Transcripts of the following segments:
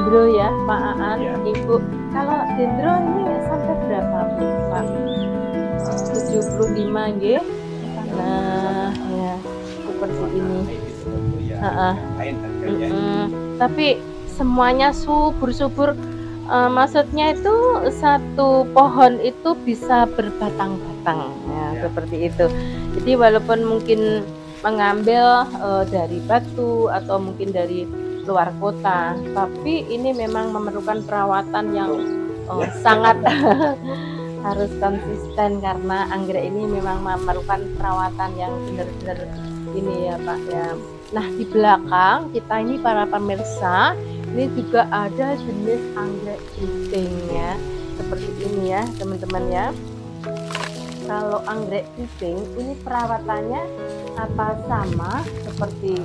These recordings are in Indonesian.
dendro ya Pak Aan, Iya. Ibu. Kalau dendro ini sampai berapa Pak? 75 nggih. Nah, ya seperti ini. Heeh. Tapi semuanya subur-subur. Maksudnya itu satu pohon itu bisa berbatang-batang ya, seperti itu. Jadi walaupun mungkin mengambil dari Batu atau mungkin dari luar kota, tapi ini memang memerlukan perawatan yang sangat harus konsisten, karena anggrek ini memang memerlukan perawatan yang benar-benar ini ya Pak ya. Nah, di belakang kita ini para pemirsa, ini juga ada jenis anggrek keriting ya, seperti ini ya teman-teman ya. Kalau anggrek keriting ini perawatannya apa sama seperti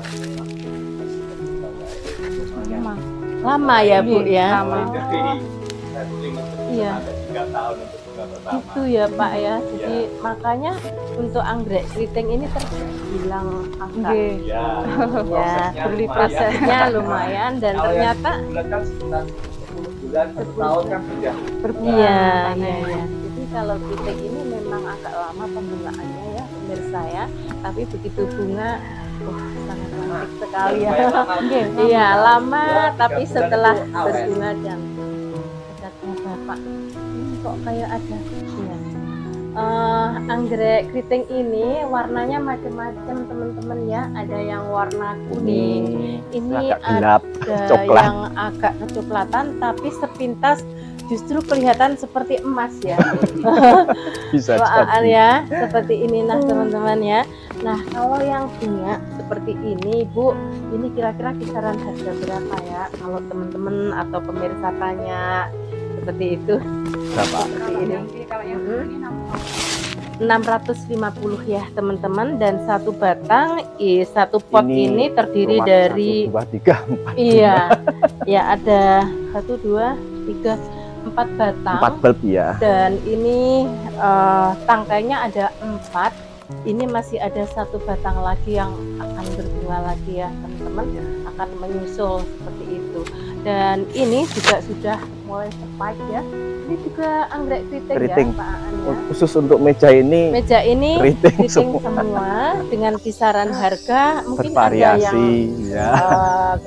lama ya Bu ya? Iya. Itu ya Pak ya. Jadi makanya untuk anggrek keriting ini terbilang agak ya prosesnya lumayan, dan ternyata iya. Jadi kalau keriting ini memang agak lama pembungaannya ya pemirsa ya, tapi begitu bunga sangat cantik sekali ya. Iya lama, tapi setelah berbunga dan Bapak ini kok kayak ada ya. Anggrek keriting ini warnanya macam-macam teman-teman ya. Ada yang warna kuning, ini agak gelap, ada coklat. yang agak kecoklatan, tapi sepintas justru kelihatan seperti emas ya. Bisa jadi ya seperti ini. Nah teman-teman ya, nah kalau yang bunga seperti ini Bu, ini kira-kira kisaran harga berapa ya kalau teman-teman atau pemirsa tanya seperti itu? Berapa? Seperti ini. Kalau yang ini 650 ya teman-teman, dan satu batang satu pot ini terdiri dari 1, 2, 3, 4. iya ya, ada 1, 2, 3, 4 batang, 4 bulb ya. dan ini tangkainya ada 4. Ini masih ada satu batang lagi yang akan berbunga lagi ya teman-teman, akan menyusul seperti itu. Dan ini juga sudah mulai spike ya. Ini juga anggrek keriting ya Pak Aan ya. Khusus untuk meja ini keriting semua dengan kisaran harga mungkin ada yang ya.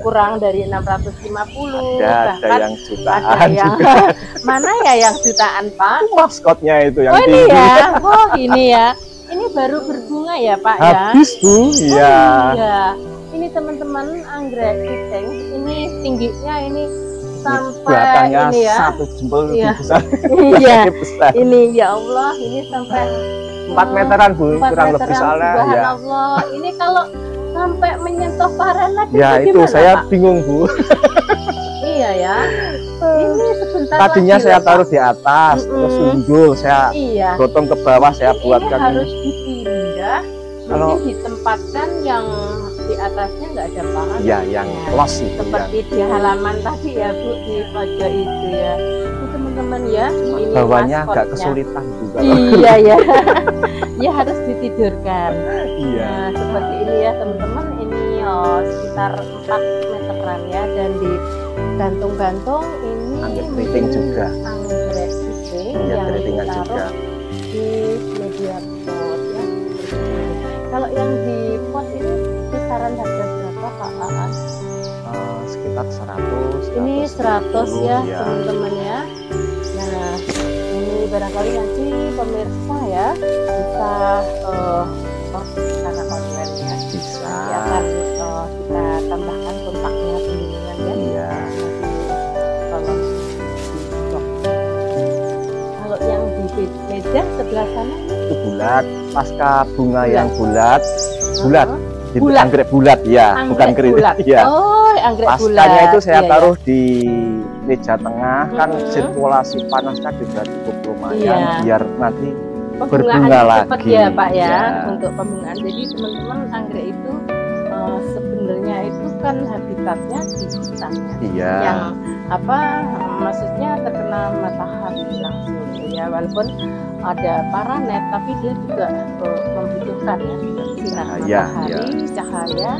kurang dari 650, ada yang jutaan, ada yang mana ya yang jutaan Pak? Maskotnya itu yang ini ya. Ini ya. Ini baru berbunga ya Pak ya? Habis Bu, iya. Iya. Ini teman-teman anggrek keriting, ini tingginya ini sampai batangnya ini ya. 1 jempol Iya. besar. Iya. Ini ya Allah, ini sampai 4 meteran Bu, 4 kurang lebih meteran, soalnya. Ya. Subhanallah. Ini kalau sampai menyentuh parana Ya itu saya bingung Bu. Iya ya. Ini sebentar Tadinya lagi saya loh, taruh di atas, terus sundul, saya gotong ke bawah, saya ini buatkan harus dipindah, Kalau mungkin ditempatkan yang di atasnya nggak ada panas. ya yang close itu Seperti di halaman tadi ya Bu, di pojok itu ya. Ini teman-teman ya, ini bawahnya agak maskotnya. kesulitan juga. Iya ya. Ya harus ditidurkan. Iya. Nah, seperti ini ya teman-teman, ini sekitar 4 meteran ya, dan di gantung-gantung ini Anggrek keriting juga. Anggrek keriting Iya, yang keritingan ditaruh juga. di media pot ya. Kalau yang di pot ini kisaran harga berapa Pak Aan? Sekitar 100. Ini 100 ya ya. teman-teman ya. Nah ini barangkali nanti pemirsa ya bisa order secara online ya. Bisa. Nanti akan kita tambahkan kontaknya pembimbingan ya. Iya. Tolong di-blog. Kalau yang di meja sebelah sana Itu bulat, pasca bunga yang bulat. Bulat. Bulat. Anggrek bulat ya, Anggrek bukan keriting. bulat. Ya. Oh, anggrek bulat. Paskanya itu saya Iya, taruh di meja tengah, kan sirkulasi panasnya juga cukup lumayan, Iya. biar nanti pembungaan berbunga cepat lagi. ya Pak ya, Ya. untuk pembungaan. Jadi teman-teman anggrek itu sebenarnya itu kan habitatnya di hutan ya. Iya. Yang apa maksudnya terkena matahari langsung ya, walaupun ada paranet tapi dia juga membutuhkan ya sinar Cahaya, matahari, cahaya.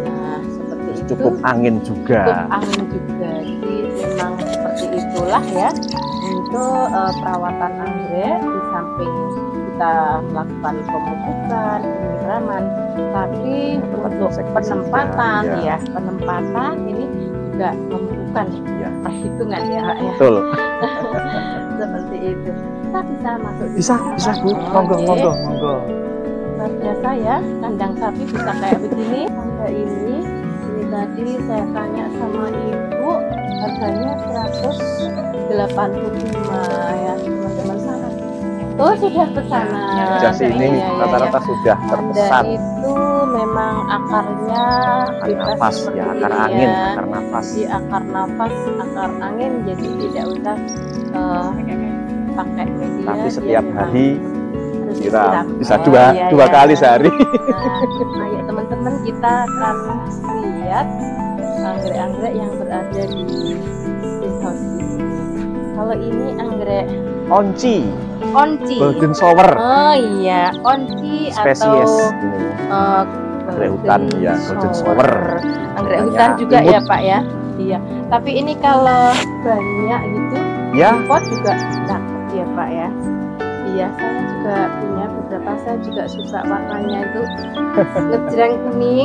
Nah seperti itu cukup angin juga. Cukup angin juga. Jadi memang seperti itulah ya untuk perawatan anggrek. Di samping kita melakukan pemupukan, penyiraman, tapi untuk penempatan ya penempatan ini juga membutuhkan perhitungan ya Pak ya. Betul. Seperti itu. Kita bisa masuk Bisa Bu. Monggo. Luar biasa ya, kandang sapi bisa kayak begini. Ada ini tadi saya tanya sama ibu, harganya 185 ya teman-teman. Oh sudah pesanan. Jas ini rata-rata sudah terpesan. Itu memang akarnya nafas ya, akar angin, akar nafas. Di akar nafas, akar angin, jadi tidak usah pakai media. Tapi setiap hari disiram. Bisa dua kali sehari. Nah ya teman-teman, kita akan lihat anggrek-anggrek yang berada di greenhouse ini. Kalau ini anggrek onci. Golden shower. Oh iya, onci spesies atau anggrek hutan ya, golden shower. Anggrek hutan juga imut. ya Pak ya. Iya. Tapi ini kalau banyak gitu, ya. pot juga cakep ya Pak ya. Iya, saya juga punya beberapa. Saya juga suka warnanya itu ngejreng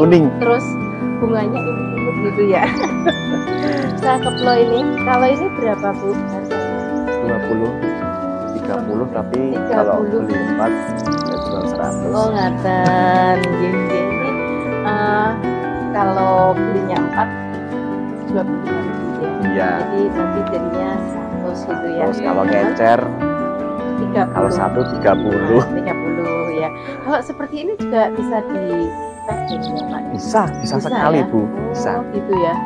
kuning, terus bunganya imut-imut gitu ya. Cakep loh ini. Kalau ini berapa Bu? 30 tapi kalau beli 4 ya jual 100. Oh ngaten. Jadi kalau belinya 4 25 ya. Iya. Jadi nanti jadinya 100 gitu ya. Terus kalau ngecer 30. Kalau 1 30. 30 ya. Kalau seperti ini juga bisa di packing ya Pak? Bisa sekali ya? Bu. Bisa. Oh gitu ya.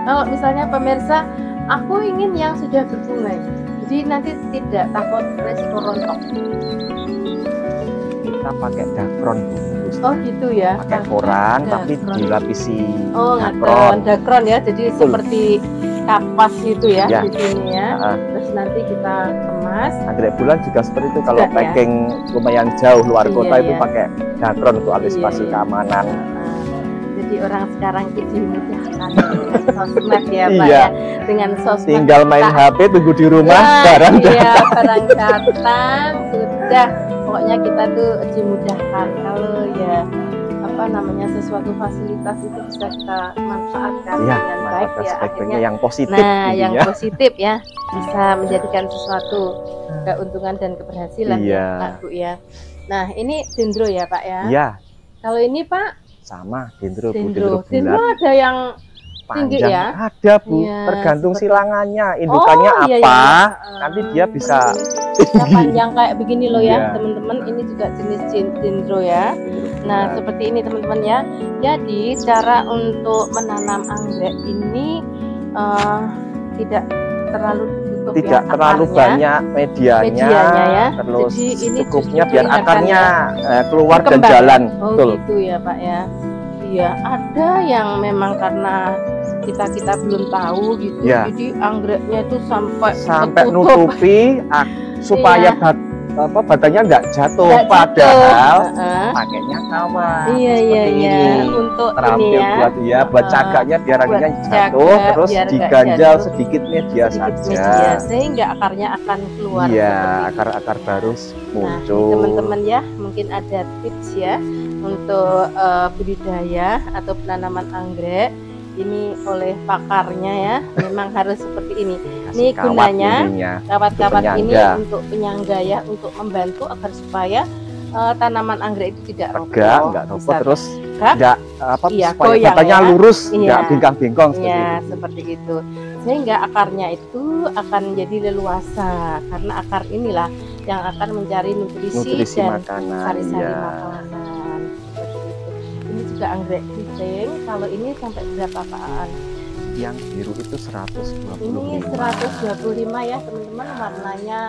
Kalau misalnya pemirsa, aku ingin yang sudah berbunga. Jadi nanti tidak takut resiko rontok. Kita pakai dakron Bu. Oh gitu ya. Pakai koran tapi dilapisi dakron ya. Jadi seperti kapas gitu ya, di sini ya. Terus nanti kita kemas. Anggrek bulan juga seperti itu. Kalau packing lumayan jauh luar kota itu pakai dakron untuk antisipasi keamanan. Jadi orang sekarang itu dimudahkan dengan sosmed ya Pak ya. Dengan sosmed tinggal main HP, tunggu di rumah, barang barang datang sudah. Pokoknya kita tuh dimudahkan. Kalau ya apa namanya, sesuatu fasilitas itu bisa kita manfaatkan dengan baik ya, akhirnya yang positif. Nah yang positif ya, bisa menjadikan sesuatu keuntungan dan keberhasilan ya Pak Bu ya. Nah ini dendro ya Pak ya. Iya. Kalau ini Pak sama dendro ada yang tinggi ya? Ada Bu, tergantung silangannya, indukannya apa, nanti dia bisa panjang kayak begini loh ya teman-teman. Ini juga jenis dendro ya. Nah seperti ini teman-teman ya. Jadi cara untuk menanam anggrek ini tidak terlalu ditutup, tidak terlalu banyak medianya ya. Terus jadi ini cukupnya biar akarnya keluar dan jalan. Oh gitu ya Pak ya. Iya, ada yang memang karena kita belum tahu gitu, jadi anggreknya itu sampai nutupi supaya badannya nggak jatuh, padahal pakainya kawat. Iya. Untuk terampil ini ya, buat cagaknya biar anginnya jatuh, terus diganjal sedikit media saja, sehingga akarnya akan keluar. Iya, akar-akar baru muncul. Teman-teman ya, mungkin ada tips ya untuk budidaya atau penanaman anggrek ini oleh pakarnya ya. Memang harus seperti ini. Ini gunanya kawat-kawat ini untuk penyangga ya, untuk membantu agar supaya tanaman anggrek itu tidak roboh, terus enggak supaya batangnya lurus, enggak bengkang-bengkong seperti itu. Sehingga akarnya itu akan jadi leluasa, karena akar inilah yang akan mencari nutrisi dan sari-sari makanan. Ini juga anggrek keriting. Kalau ini sampai berapa Pak? Yang biru itu 125. Ini 125 ya teman-teman, warnanya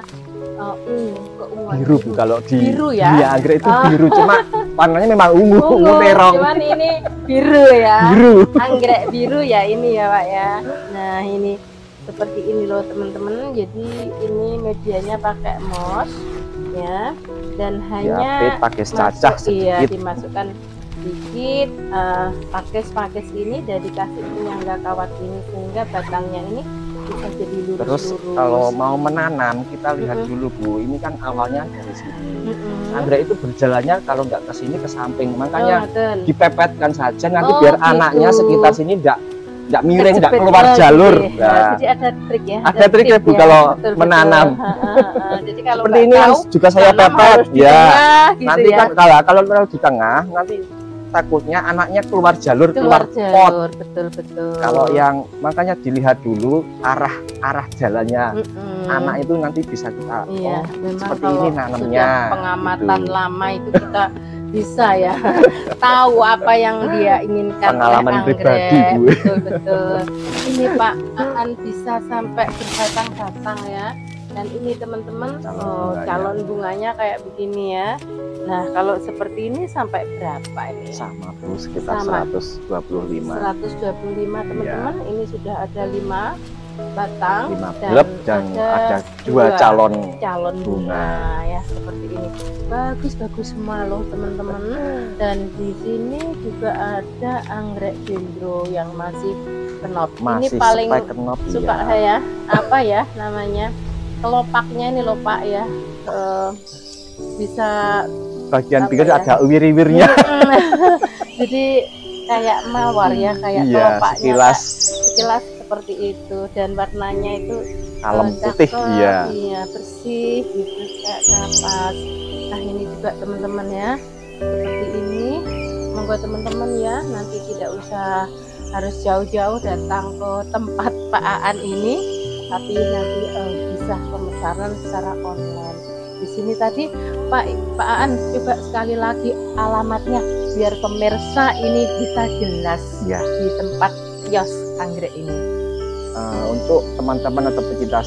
keunguan. Biru kalau di biru ya. Iya, anggrek itu biru, cuma warnanya memang ungu terong. Cuman ini biru ya. Biru. Anggrek biru ya ini ya Pak ya. Nah, ini seperti ini loh teman-teman. Jadi ini medianya pakai moss ya, dan hanya pakai cacah sedikit. Dimasukkan dikit, pakis ini dari kasih penyangga kawat ini sehingga batangnya ini bisa jadi lurus. Terus kalau mau menanam kita lihat dulu Bu, ini kan awalnya dari sini. Anggrek itu berjalannya kalau nggak ke sini ke samping, makanya dipepetkan saja nanti biar anaknya sekitar sini nggak miring, nggak keluar jalur. Nah, jadi ada trik ya. Ada trik ya Bu kalau menanam. Jadi kalau seperti ini juga saya pepet ya. Gitu nanti ya. kan kalau di tengah nanti takutnya anaknya keluar jalur, keluar pot. Betul. Kalau yang makanya dilihat dulu arah jalannya. Anak itu nanti bisa kita seperti ini nanamnya. Pengamatan gitu. Lama itu kita bisa ya tahu apa yang dia inginkan. Pengalaman pribadi Bu. Betul. Ini Pak Aan bisa sampai berbatang-batang ya. Dan ini teman-teman calon bunganya kayak begini ya. Nah kalau seperti ini sampai berapa ini? Sama Bu, sekitar 125. 125 teman-teman. Ya. Ini sudah ada 5 batang 5 dan ada 2 calon bunga ya seperti ini. Bagus semua loh teman-teman. Dan di sini juga ada anggrek dendro yang masih kenop. Ini paling kenop, suka saya apa ya namanya? Kelopaknya ini loh Pak ya, bisa bagian pinggir ya? Ada wiri-wirnya. Jadi kayak mawar ya, kayak kelopaknya sekilas seperti itu, dan warnanya itu kalem putih, iya bersih gitu kayak kapas. Nah ini juga teman-teman ya, seperti ini. Monggo teman-teman ya, nanti tidak usah harus jauh-jauh datang ke tempat Pak Aan ini, tapi nanti bisa pemesanan secara online. Di sini tadi Pak Aan coba sekali lagi alamatnya biar pemirsa ini bisa jelas ya di tempat kios anggrek ini. Untuk teman-teman atau pecinta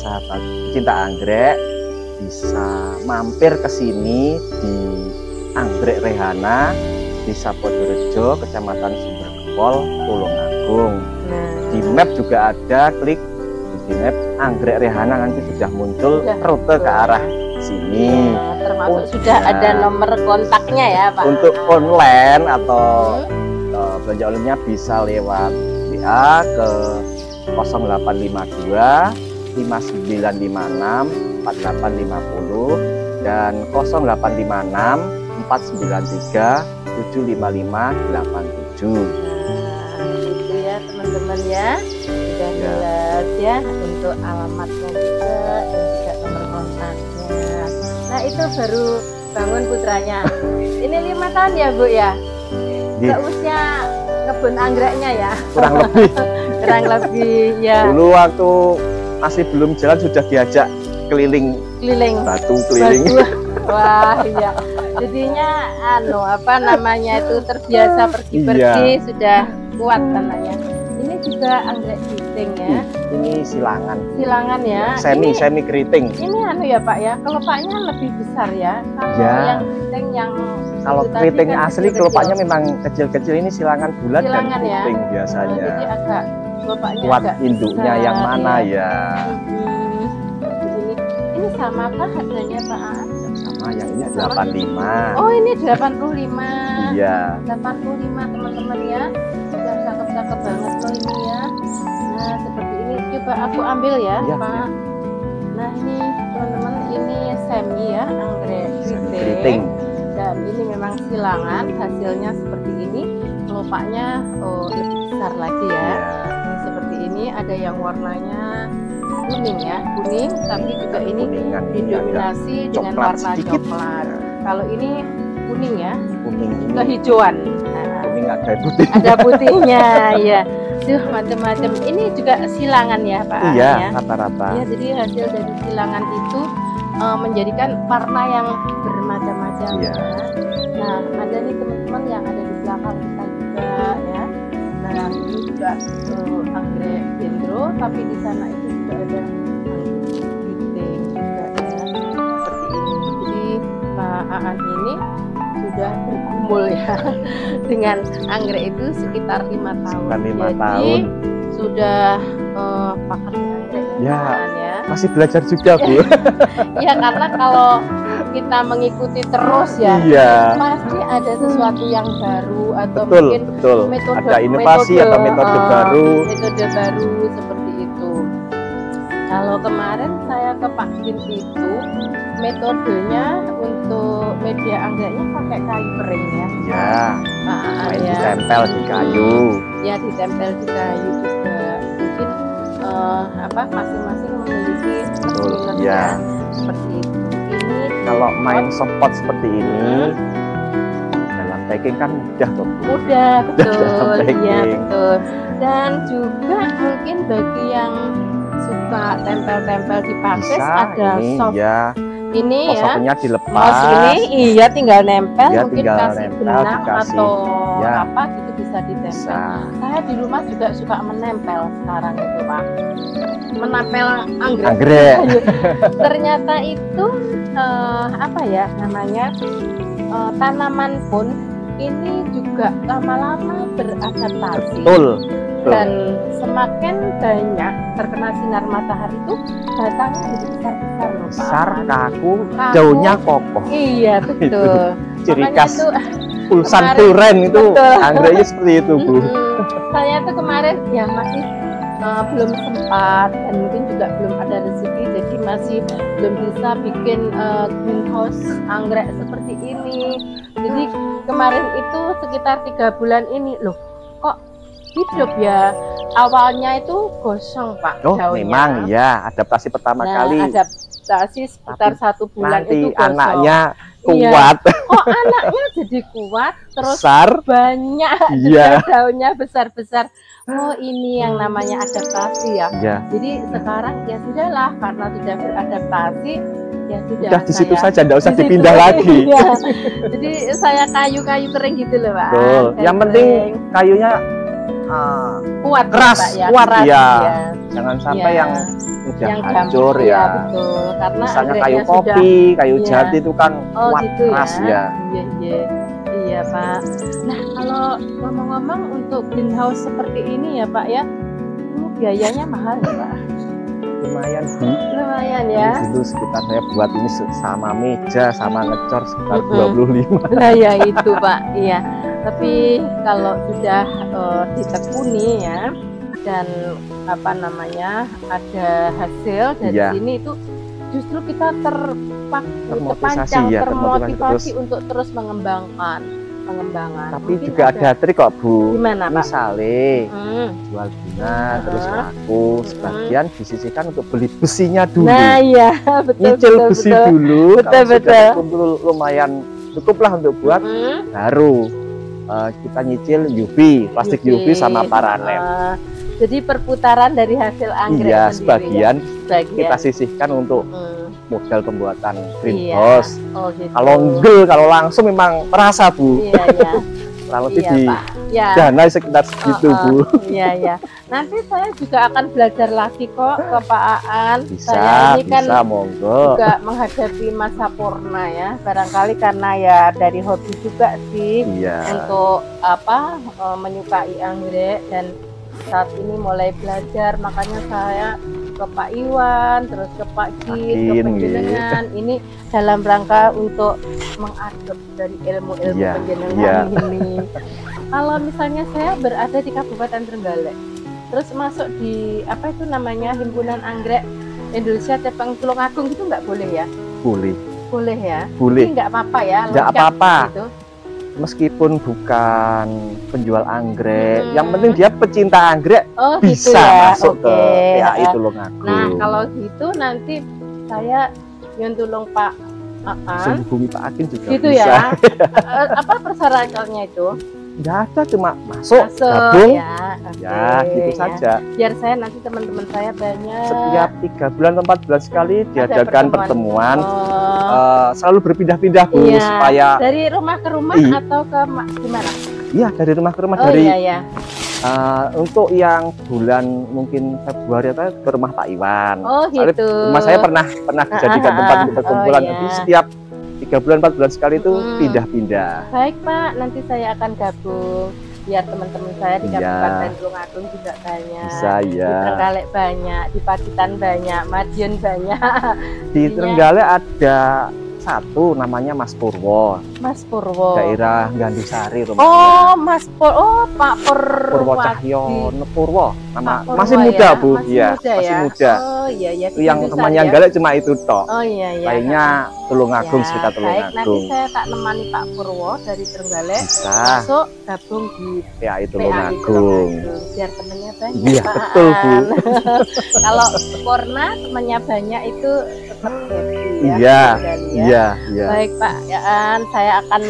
anggrek bisa mampir ke sini di Anggrek Rehana, Desa Podorejo, Kecamatan Sumbergempol, Tulungagung. Di map juga ada, klik di map Anggrek Rehana nanti sudah muncul rute ke arah sini. Termasuk sudah ada nomor kontaknya ya Pak. Untuk online atau belanja online bisa lewat WA ke 0852 5956 4850 dan 0856 493 75587. Itu ya teman-teman ya, sudah jelas ya untuk alamatnya juga dan juga nomor kontaknya. Nah itu baru bangun putranya. Ini 5 tahun ya Bu ya? Usia kebun anggreknya ya? Kurang lebih. Kurang lebih ya. Dulu waktu masih belum jalan sudah diajak keliling batu. Wah iya, jadinya apa namanya itu terbiasa pergi-pergi, sudah kuat tanahnya. Ini juga anggrek keriting ya. Ini silangan ya, semi keriting. Ini ya Pak ya, kelopaknya lebih besar ya. Yang keriting kalau keriting asli kelopaknya memang kecil-kecil, ini silangan bulat dan keriting ya. Biasanya jadi agak kuat induknya besar, yang mana ya. Ini samakah harganya Pak Aan? Sama, yang ini 85. Oh ini 85. Iya 85 teman-teman ya. Sudah cakep-cakep banget loh ini ya. Nah seperti ini, coba aku ambil ya Pak. Nah ini teman-teman, ini semi ya, anggrek keriting. Dan ini memang silangan, hasilnya seperti ini. Kelopaknya lebih besar lagi ya. Ini seperti ini, ada yang warnanya kuning ya, kuning, tapi juga ini didominasi dengan warna coklat. Kalau ini kuning ya, kehijauan. Kuning ada putih. Ada putihnya ya. Macam-macam. Ini juga silangan ya Pak. Iya, rata-rata. Ya, jadi hasil dari silangan itu menjadikan warna yang bermacam-macam ya. Nah, ada nih teman-teman yang ada di belakang kita juga ya. Nah, ini juga anggrek dendro, tapi di sana itu juga ada keriting juga ya. Seperti ini. Jadi Pak Aan ini sudah bergumul ya dengan anggrek itu sekitar 5 tahun. Sekitar 5 tahun. Sudah pakar anggrek ya. Masih belajar juga Bu. Ya karena kalau kita mengikuti terus ya, Iya. pasti ada sesuatu yang baru atau Betul, mungkin betul. Ada inovasi atau metode baru. Metode baru seperti itu. Kalau kemarin saya ke Pak Din itu metodenya untuk media anggreknya pakai kayu kering ya. Ya, main ya. ditempel di kayu. Ya, ditempel di kayu juga. Mungkin masing-masing memiliki minusnya ya. seperti itu. Ini Kalau main spot seperti ini dalam packing kan mudah tuh. mudah, betul. Dalam Iya, packing. betul. Dan juga mungkin bagi yang suka tempel-tempel di pakis Bisa ada ini soft ya. ini ya. Kosongnya Mouse dilepas. ini iya tinggal nempel, Ya, mungkin tinggal kasih nempel, benang dikasih. atau Ya. apa gitu bisa ditempel. Bisa. Saya di rumah juga suka menempel sekarang itu Pak, menempel anggrek. Anggrek. Ternyata itu apa ya namanya, tanaman pun ini juga lama-lama beradaptasi. Betul. Dan semakin banyak terkena sinar matahari itu batangnya jadi besar-besar loh Pak. Besar, kaku, Kaku. daunnya kokoh. Iya betul. Ciri Makanya khas itu, pulsan kemarin- puren itu betul. anggreknya seperti itu, Bu. Saya tuh kemarin ya masih belum sempat dan mungkin juga belum ada rezeki, jadi masih belum bisa bikin greenhouse anggrek seperti ini. Jadi kemarin itu sekitar 3 bulan ini loh, kok hidup ya. Awalnya itu gosong Pak Oh, daunnya. memang ya adaptasi pertama Nah, kali. adaptasi sekitar 1 bulan Nanti itu gosong. anaknya Iya. kuat, Kok anaknya jadi kuat terus besar. banyak Iya. juga daunnya besar-besar. Oh, ini yang namanya adaptasi ya. Ya, Jadi sekarang ya sudahlah, karena sudah beradaptasi ya sudah. udah di situ saya saja, enggak usah di situ. dipindah lagi. Iya. Jadi saya kayu-kayu kering gitu loh Pak. Betul. Kayu Yang penting kering. kayunya kuat keras, Pak, ya. kuat, keras, ya. ya. jangan sampai Iya. yang udah Yang hancur gampang, ya. betul. Karena Misalnya kayu anggreknya kopi, kayu Iya. jati itu kan Oh kuat, gitu keras ya. ya. Iya, iya. Iya Pak. Nah kalau ngomong-ngomong untuk greenhouse seperti ini ya Pak ya, ini biayanya mahal ya Pak? Lumayan, Bu. Lumayan ya. Ini dulu sekitar saya buat ini sama meja, sama ngecor sekitar Mm-mm. 25. Nah ya itu Pak, iya. Tapi kalau sudah ditekuni ya dan apa namanya ada hasil dari Iya. sini itu justru kita Termotivasi terpancang, ya, termotivasi terus. untuk terus pengembangan. Tapi Mungkin juga ada trik kok, Bu. gimana Pak? Misalnya Hmm. jual bunga terus Ah. laku, sebagian disisihkan untuk beli besinya dulu. Nah iya betul Nyicil betul besi betul. dulu, Betul, kalau sudah betul. terkumpul lumayan cukup lah untuk buat, Hmm. baru kita nyicil UV, plastik UV sama paranet. Jadi perputaran dari hasil anggrek Iya, sendiri sebagian ya? Sebagian. kita sisihkan untuk Hmm. modal pembuatan Iya. greenhouse. Oh gitu. Kalau enggel, kalau langsung memang terasa, Bu. Iya iya. Kurang lebih Iya di Pak. Ya. dana sekitar segitu, Bu. Iya ya. Nanti saya juga akan belajar lagi kok ke Pak Aan. Bisa, Saya ini kan bisa, monggo. juga menghadapi masa purna ya. Barangkali karena ya dari hobi juga sih Iya. untuk apa menyukai anggrek, dan saat ini mulai belajar, makanya saya ke Pak Iwan, terus ke Pak Gin, ke Gin, Penjenengan. Ini dalam rangka untuk mengadop dari ilmu-ilmu Iya, penjenengan iya. ini. Kalau misalnya saya berada di Kabupaten Trenggalek, terus masuk di apa itu namanya Himpunan Anggrek Indonesia Cabang Tulungagung, itu nggak boleh ya? Boleh, Boleh ya? boleh. Ini nggak apa-apa ya? Nggak loncat apa-apa. gitu. Meskipun bukan penjual anggrek, Hmm. yang penting dia pecinta anggrek, Oh gitu bisa ya? masuk ke Oke. PAI Tulungagung. Nah kalau gitu nanti saya nyuntulung Pak Aan Hubungi Pak Akin juga gitu bisa. ya. Apa persyaratannya itu? Nggak ada, cuma masuk, Masuk gabung, ya. ya Oke, gitu ya. saja. Biar saya nanti teman-teman saya banyak. Setiap 3 bulan atau 4 bulan sekali diadakan pertemuan. Oh, Selalu berpindah-pindah, Bu, Iya. supaya dari rumah ke rumah Iya. atau ke gimana? iya dari rumah ke rumah. Oh Dari iya ya. untuk yang bulan mungkin Februari atau ke rumah Pak Iwan. Oh Soalnya gitu. rumah saya pernah dijadikan tempat untuk perkumpulan. Oh, iya. Jadi setiap 3 bulan 4 bulan sekali itu Hmm. pindah-pindah. Baik Pak, nanti saya akan gabung biar teman-teman saya di Iya. Kabupaten Tulungagung juga banyak. Bisa Di ya. Trenggalek banyak, di Pacitan banyak, Madiun banyak. Di Intinya- Trenggalek ada satu namanya Mas Purwo. Mas Purwo. Daerah Gandusari rumahnya. Oh, Mas Purwo. Oh, Pak Purwo Cahyono Purwo. Nama Pak Purwo masih muda, ya? Bu. Masih Iya, muda masih ya? muda. Oh, iya ya. Itu yang temannya galak cuma itu tok. Oh iya ya. Lainnya Tulungagung, Ya, sekitar baik, nanti Tulungagung. saya tak nemani Pak Purwo dari Trenggalek Bisa. masuk gabung di PAI PAI Tulungagung. Tulungagung. Biar temennya banyak. Iya, Pak betul, Bu. Aan. Kalau Purna temennya banyak itu tetap happy ya. Iya, Kembali ya. iya, iya. Baik Pak Aan, saya akan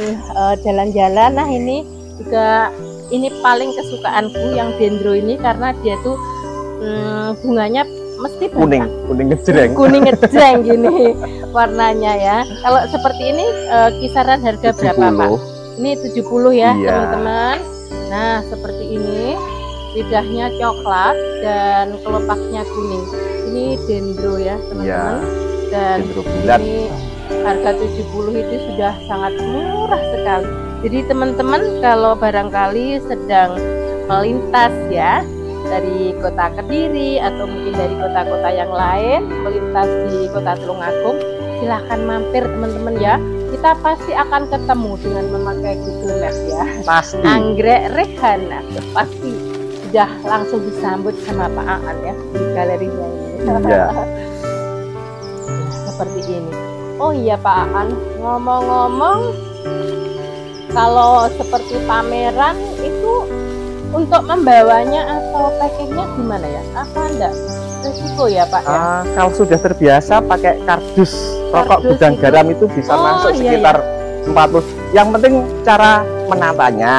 jalan-jalan. Nah ini juga ini paling kesukaanku yang dendro ini karena dia tuh bunganya mesti banyak. Kuning ngejreng. Kuning ngejreng gini warnanya ya. Kalau seperti ini kisaran harga berapa Pak? 70. Ini 70 ya Iya. teman-teman. Nah seperti ini, lidahnya coklat dan kelopaknya kuning. Ini dendro ya teman-teman. Dan Dendro bulat. ini harga 70 itu sudah sangat murah sekali. Jadi teman-teman kalau barangkali sedang melintas ya dari kota Kediri atau mungkin dari kota-kota yang lain melintas di kota Tulungagung, silahkan mampir teman-teman ya. Kita pasti akan ketemu dengan memakai Google Maps ya. Pasti. Anggrek Rehana pasti sudah langsung disambut sama Pak Aan ya di galerinya ini. Iya. Seperti ini. Oh iya Pak Aan, ngomong-ngomong kalau seperti pameran itu untuk membawanya atau packingnya gimana ya? Apa enggak resiko ya Pak ya? Kalau sudah terbiasa pakai kardus rokok Kardus gudang itu. garam itu bisa Oh, masuk iya, sekitar 40. Yang penting cara menatanya.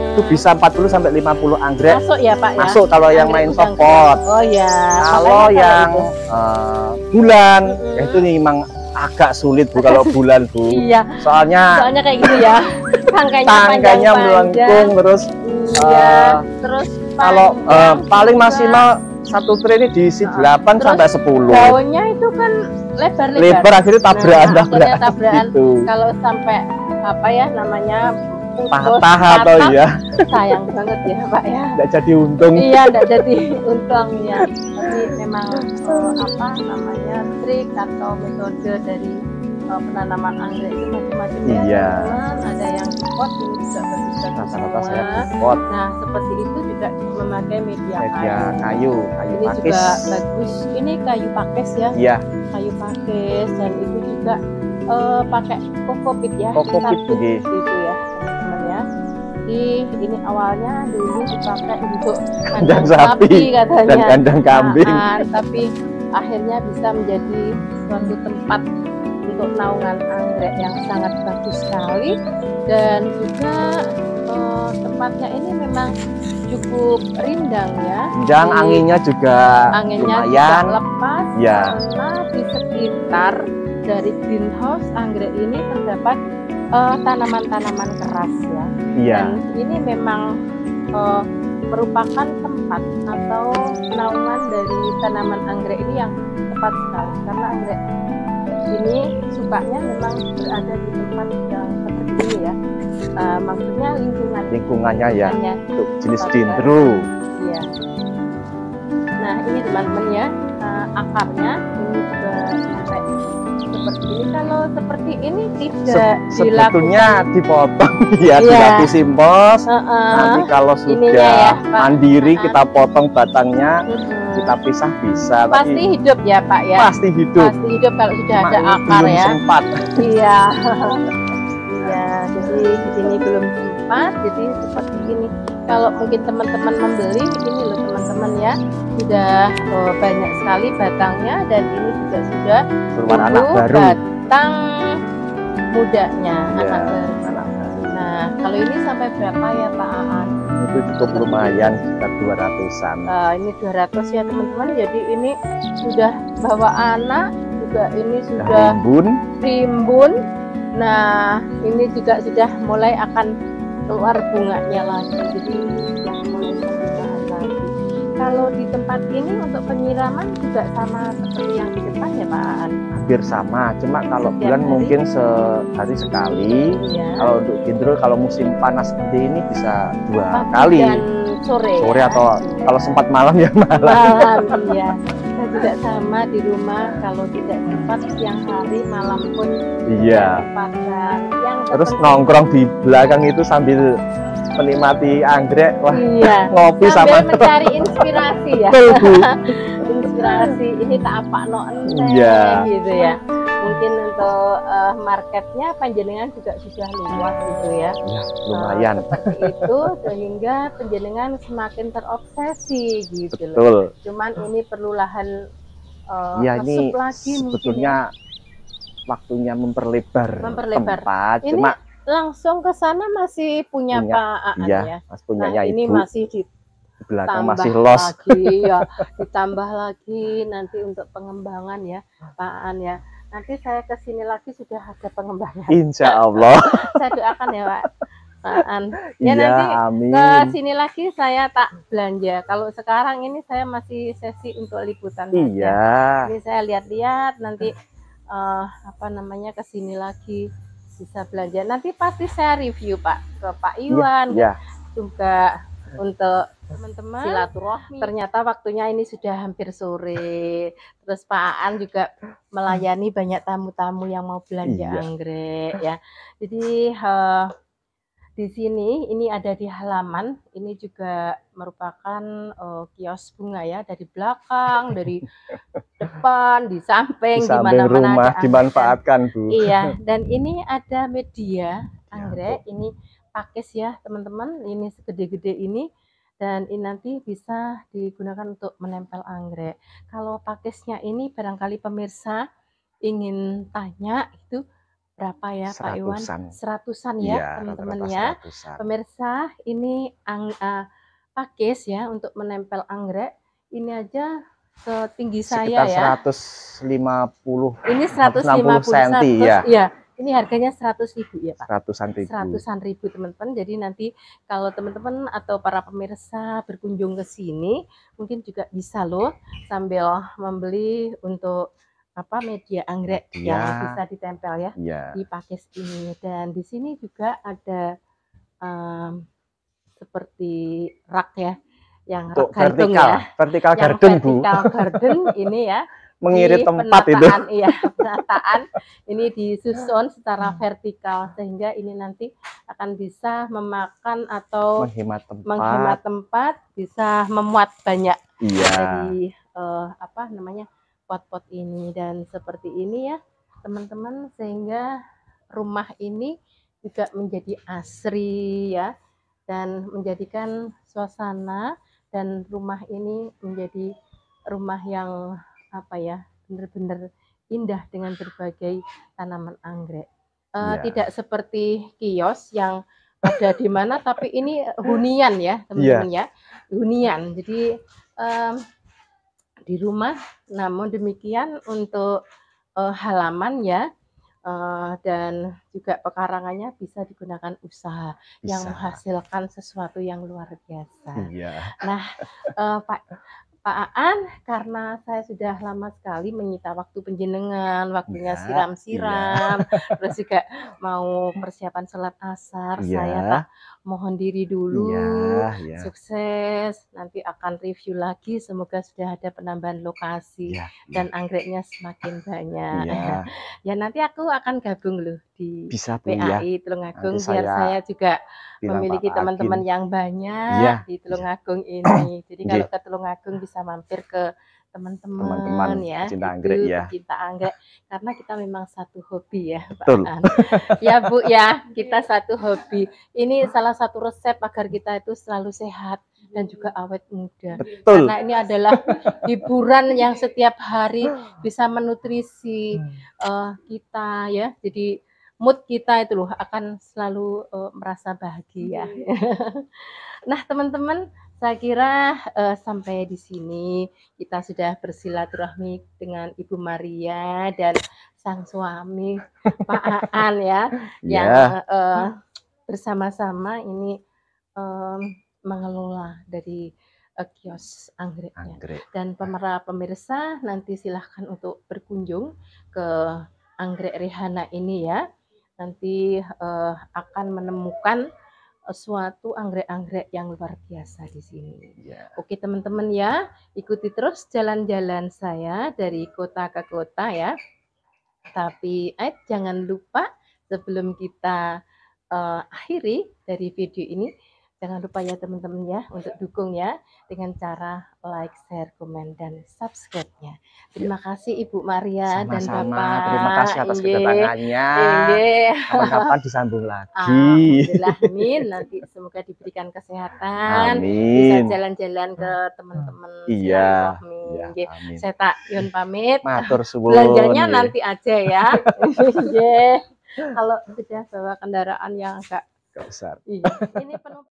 Itu bisa 40 sampai 50 anggrek. Masuk ya Pak ya? Masuk kalau yang Anggrek main gudang softpot. garam. Oh ya. Kalau makanya yang itu. bulan Mm-mm. itu memang agak sulit Bu kalau bulan Bu. Iya. Soalnya Soalnya kayak gitu ya. Tangkainya tangkainya melengkung terus Iya. Terus kalau panjang paling juga. maksimal satu tray ini diisi 8 Terus sampai 10. daunnya itu kan lebar-lebar. Lebar akhirnya tabrakan Nah, akhirnya tabrakan. gitu. Kalau sampai apa ya namanya putus, Patah atau ya sayang banget ya Pak ya. tidak jadi untung. Iya, enggak jadi untung ya. Tapi memang apa namanya trik atau metode dari penanaman anggrek itu macam-macam ya. Iya. Teman-teman. Ada yang di pot, ini juga bagus-bagus Rata-rata saya semua. di pot Nah seperti itu juga memakai media media kayu Ini pakis. juga bagus. Ini kayu pakis ya. Iya, Kayu pakis dan itu juga pakai kokopit ya. Kokopit, Sabut nggih. gitu ya teman-teman ya. Jadi ini awalnya dulu dipakai untuk Kandang kandang sapi katanya. dan kandang kambing. Tapi akhirnya bisa menjadi suatu tempat untuk naungan anggrek yang sangat bagus sekali dan juga tempatnya ini memang cukup rindang ya. Dan Di- anginnya juga anginnya lumayan. juga lepas Ya. karena di sekitar dari greenhouse anggrek ini terdapat tanaman-tanaman keras ya. Iya, Dan ini memang merupakan tempat atau naungan dari tanaman anggrek ini yang tepat sekali karena anggrek ini sukanya memang berada di tempat yang seperti ini ya. Maksudnya lingkungannya ya lingkungannya. untuk jenis Tepat, dendro. Iya. Nah ini teman-teman ya akarnya ini juga sampai seperti ini. Kalau seperti ini tidak Sebetulnya dilakukan. dipotong ya, Iya. dilapisi mos. Heeh. Nanti kalau Ininya sudah ya, Pak. mandiri Heeh. kita potong batangnya, Mm-mm. kita pisah bisa. Pasti Tapi hidup ya Pak ya. pasti hidup. Pasti hidup kalau sudah Cuma ada ini akar belum ya. sempat. Iya. Iya, jadi di sini belum sempat. Jadi seperti ini. Kalau mungkin teman-teman membeli, ini loh teman-teman ya, sudah banyak sekali batangnya dan ini juga sudah Keluar anak tumbuh baru. batang mudanya, Ya, anak baru. anak baru. Nah, kalau ini sampai berapa ya Pak Aan? Itu cukup lumayan, sekitar 200-an. Ini 200 ya teman-teman. Jadi ini sudah bawa anak, juga ini sudah Rimbun, rimbun. Nah, ini juga sudah mulai akan keluar bunganya lagi. Jadi sudah mulai pembukaan lagi. Kalau di tempat ini untuk penyiraman juga sama seperti yang di depan ya Pak Aan? Hampir sama, cuma kalau Setiap bulan hari? mungkin sehari sekali. Iya. Kalau untuk Gendro kalau musim panas seperti ini bisa 2 Pagi kali. dan sore ya? Atau kalau sempat malam ya malam. Malam, iya. Saya juga sama di rumah, kalau tidak sempat siang hari, malam pun Iya. sempatkan. Yang Terus terpenting- nongkrong di belakang itu sambil menikmati anggrek, wah iya. ngopi Sambil sama mencari inspirasi ya. betul, Bu. Inspirasi ini tak apa no ente Iya. gitu ya. Mungkin untuk marketnya panjenengan juga sudah luas gitu ya. Ya, lumayan. Seperti itu sehingga panjenengan semakin terobsesi gitu loh. Betul. Cuman ini perlu lahan Ya ini resep lagi mungkin ya. sebetulnya waktunya memperlebar tempat. Ini Cuma langsung ke sana masih punya Punya, Pak Aan iya, ya. mas punyanya Nah, ini ibu masih di belakang ditambah masih los. lagi ya, ditambah lagi nanti untuk pengembangan ya Pak Aan ya. Nanti saya ke sini lagi sudah ada pengembangan. Insya Allah. Saya doakan ya Pak Aan. Ya Iya, nanti amin. ke sini lagi saya tak belanja. Kalau sekarang ini saya masih sesi untuk liputan saja. Iya. Ini saya lihat-lihat nanti apa namanya ke sini lagi bisa belanja. Nanti pasti saya review Pak ke Pak Iwan Iya. juga untuk teman-teman silaturahmi. Ternyata waktunya ini sudah hampir sore. Terus Pak Aan juga melayani banyak tamu-tamu yang mau belanja Iya. anggrek ya. Jadi di sini ini ada di halaman, ini juga merupakan kios bunga ya, dari belakang, dari depan, di samping, Di samping mana-mana rumah ada anggrek. dimanfaatkan, Bu. Iya, dan ini ada media anggrek, ini pakis ya teman-teman, ini segede-gede ini, dan ini nanti bisa digunakan untuk menempel anggrek. Kalau pakisnya ini barangkali pemirsa ingin tanya itu berapa ya Pak Iwan? Seratusan ya Iya, teman-teman rata-rata ya. seratusan. Pemirsa ini pakis ya untuk menempel anggrek, ini aja setinggi saya ya. Sekitar 150. Ini 150 cm ya. Iya, ini harganya 100.000 ya Pak. Ratusan ribu. Ratusan ribu teman-teman. Jadi nanti kalau teman-teman atau para pemirsa berkunjung ke sini, mungkin juga bisa loh sambil membeli untuk apa media anggrek Iya. yang bisa ditempel ya Iya. di pakis ini. Dan di sini juga ada seperti rak ya, yang Untuk rak gantung vertikal, ya. vertikal Yang garden, Bu. vertikal garden ini ya. Mengirit Di tempat itu. penataan, iya, penataan ini disusun secara vertikal sehingga ini nanti akan bisa memakan atau menghemat tempat, bisa memuat banyak Iya. dari apa namanya pot-pot ini. Dan seperti ini ya teman-teman, sehingga rumah ini juga menjadi asri ya, dan menjadikan suasana dan rumah ini menjadi rumah yang apa ya, benar-benar indah dengan berbagai tanaman anggrek. Iya. Tidak seperti kios yang ada di mana, tapi ini hunian ya teman-teman ya, hunian. Jadi di rumah, namun demikian untuk halaman ya, dan juga pekarangannya bisa digunakan usaha yang menghasilkan sesuatu yang luar biasa. Iya. Nah, Pak Aan, karena saya sudah lama sekali menyita waktu panjenengan, waktunya siram-siram, terus juga mau persiapan sholat asar, saya tak mohon diri dulu, sukses, nanti akan review lagi, semoga sudah ada penambahan lokasi dan anggreknya semakin banyak. Ya nanti aku akan gabung loh di PAI Tulungagung, biar saya juga memiliki teman-teman yang banyak di Tulungagung ini. Jadi kalau ke Tulungagung bisa mampir ke teman-teman ya, pecinta anggrek ya. Pecinta anggrek, karena kita memang satu hobi ya, Betul. Pak Aan. Ya Bu ya, kita satu hobi. Ini salah satu resep agar kita itu selalu sehat dan juga awet muda. Betul. Karena ini adalah hiburan yang setiap hari bisa menutrisi kita ya. Jadi mood kita itu loh akan selalu merasa bahagia. Nah teman-teman, saya kira sampai di sini kita sudah bersilaturahmi dengan Ibu Maria dan sang suami Pak Aan ya, yang bersama-sama ini mengelola dari kios anggreknya. anggrek. Dan para pemirsa nanti silahkan untuk berkunjung ke Anggrek Rehana ini ya. Nanti akan menemukan suatu anggrek-anggrek yang luar biasa di sini. Ya. Oke teman-teman ya, ikuti terus jalan-jalan saya dari kota ke kota ya. Tapi jangan lupa sebelum kita akhiri dari video ini, jangan lupa ya teman-teman ya untuk dukung ya dengan cara like, share, komen, dan subscribe-nya. Terima kasih Ibu Maria dan Sama-sama, Bapak. terima kasih atas Inggih, kedatangannya. inggih. Kapan-kapan disambung lagi. Alhamdulillah, amin. Nanti semoga diberikan kesehatan, bisa Amin. jalan-jalan ke teman-teman. Iya, silaturahmi. iya, Nggih. amin. Saya tak Yun pamit. Matur suwun. Belanjanya nggih. nanti aja ya. Nggih. Kalau sudah bawa kendaraan yang agak Gak usah. iya. Ini penuh